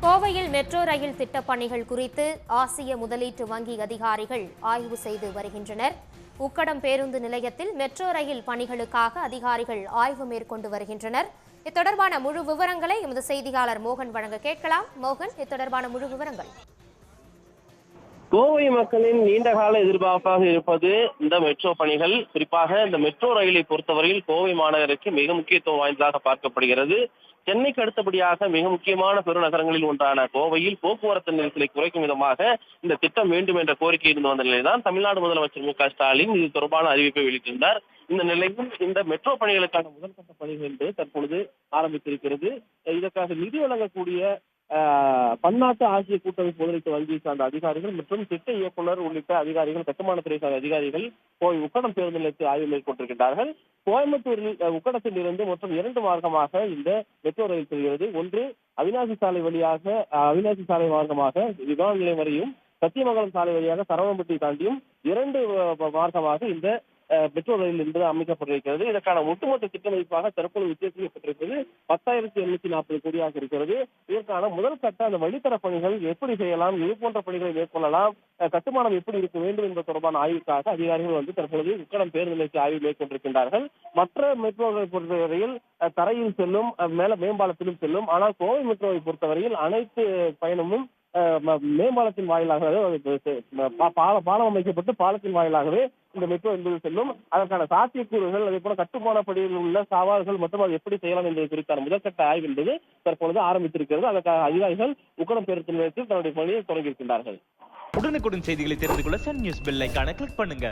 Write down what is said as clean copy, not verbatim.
கோவையில் metro rail திட்டப் பணிகள் குறித்து ஆசிய முதலீட்டு வங்கி அதிகாரிகள் ஆய்வு செய்து வருகின்றனர். உக்கடம் பேருந்து நிலையத்தில் மெட்ரோ ரயில் பணிகளுக்காக அதிகாரிகள் ஆய்வு மேற்கொண்டு வருகின்றனர். இத்தொடர்பான முழு விவரங்களை எமது செய்தியாளர் மோகன் வழங்க கேட்கலாம். மோகன், இத்தொடர்பான முழு விவரங்கள். கோவை மக்களின் நீண்டகால எதிர்பார்ப்பாக இருப்பது இந்த மெட்ரோ பணிகள். குறிப்பாக இந்த மெட்ரோ ரயிலை பொறுத்தவரையில் கோவை மாநகருக்கு மிக முக்கியத்துவம் வாய்ந்ததாக பார்க்கப்படுகிறது. சென்னைக்கு அடுத்தபடியாக மிக முக்கியமான பெருநகரங்களில் ஒன்றான கோவையில் போக்குவரத்து நெரிசலை குறைக்கும் விதமாக இந்த திட்டம் வேண்டும் என்ற கோரிக்கை இருந்து வந்த நிலையில்தான் தமிழ்நாடு முதலமைச்சர் மு க ஸ்டாலின் இது தொடர்பான அறிவிப்பை வெளியிட்டிருந்தார். இந்த நிலையில் இந்த மெட்ரோ பணிகளுக்கான முதற்கட்ட பணிகள் என்று தற்பொழுது ஆரம்பித்திருக்கிறது. இதற்காக நிதி வழங்கக்கூடிய பன்னாட்டு ஆசிய கூட்டமைப்பு முதலீட்டு வங்கி சார்ந்த அதிகாரிகள் மற்றும் திட்ட இயக்குநர் உள்ளிட்ட அதிகாரிகள், கட்டுமானத்துறை சார்ந்த அதிகாரிகள் கோவை உக்கடம் பேருந்து நிலையத்தில் ஆய்வு மேற்கொண்டிருக்கின்றார்கள். கோயம்புத்தூரில் உக்கடத்தில் இருந்து மொத்தம் 2 மார்க்கமாக இந்த மெட்ரோ ரயில் செல்கிறது. ஒன்று அவிநாசி சாலை மார்க்கமாக விமான நிலையம் வரையும், சத்தியமங்கலம் சாலை வழியாக சரவணம்பட்டி தாண்டியும் 2 மார்க்கமாக இந்த மெட்ரோ ரயில் என்பது அமைக்கப்பட்டிருக்கிறது. இதற்கான ஒட்டுமொத்த திட்ட மதிப்பாக தற்போது உத்தேசிக்கப்பட்டிருப்பது 10,740 கோடியாக இருக்கிறது. இதற்கான முதல் கட்ட அந்த வழித்தட பணிகள் எப்படி செய்யலாம், இது போன்ற பணிகளை மேற்கொள்ளலாம், கட்டுமானம் எப்படி இருக்க வேண்டும் என்பது தொடர்பான ஆய்வுக்காக அதிகாரிகள் தற்பொழுது உக்கடம் பேருந்து நிலையத்தில் ஆய்வு மேற்கொண்டிருக்கின்றார்கள். மற்ற மெட்ரோவை பொறுத்தவரையில் தரையில் செல்லும், மேல மேம்பாலத்திலும் செல்லும். ஆனால் கோவை மெட்ரோவை பொறுத்தவரையில் அனைத்து பயணமும் மேம்பாலத்தின் வாயிலாகவே பாலம் அமைக்கப்பட்டு பாலத்தின் வாயிலாகவே இந்த மெட்ரோ என்பது செல்லும். அதற்கான சாத்தியக்கூறுகள், அதே போல கட்டுமான பணியில் உள்ள சவால்கள் மற்றும் அது எப்படி செய்யலாம் என்பது குறித்தான முதற்கட்ட ஆய்வு என்பது தற்பொழுது ஆரம்பித்திருக்கிறது. அதற்கான அதிகாரிகள் உக்கடம் பேருந்து நிலையத்தில் தன்னுடைய பணியை தொடங்கியிருக்கின்றார்கள். உடனுக்குடன் செய்திகளை தெரிந்து கொள்ள சன் நியூஸ் பெல் ஐகானை கிளிக் பண்ணுங்க.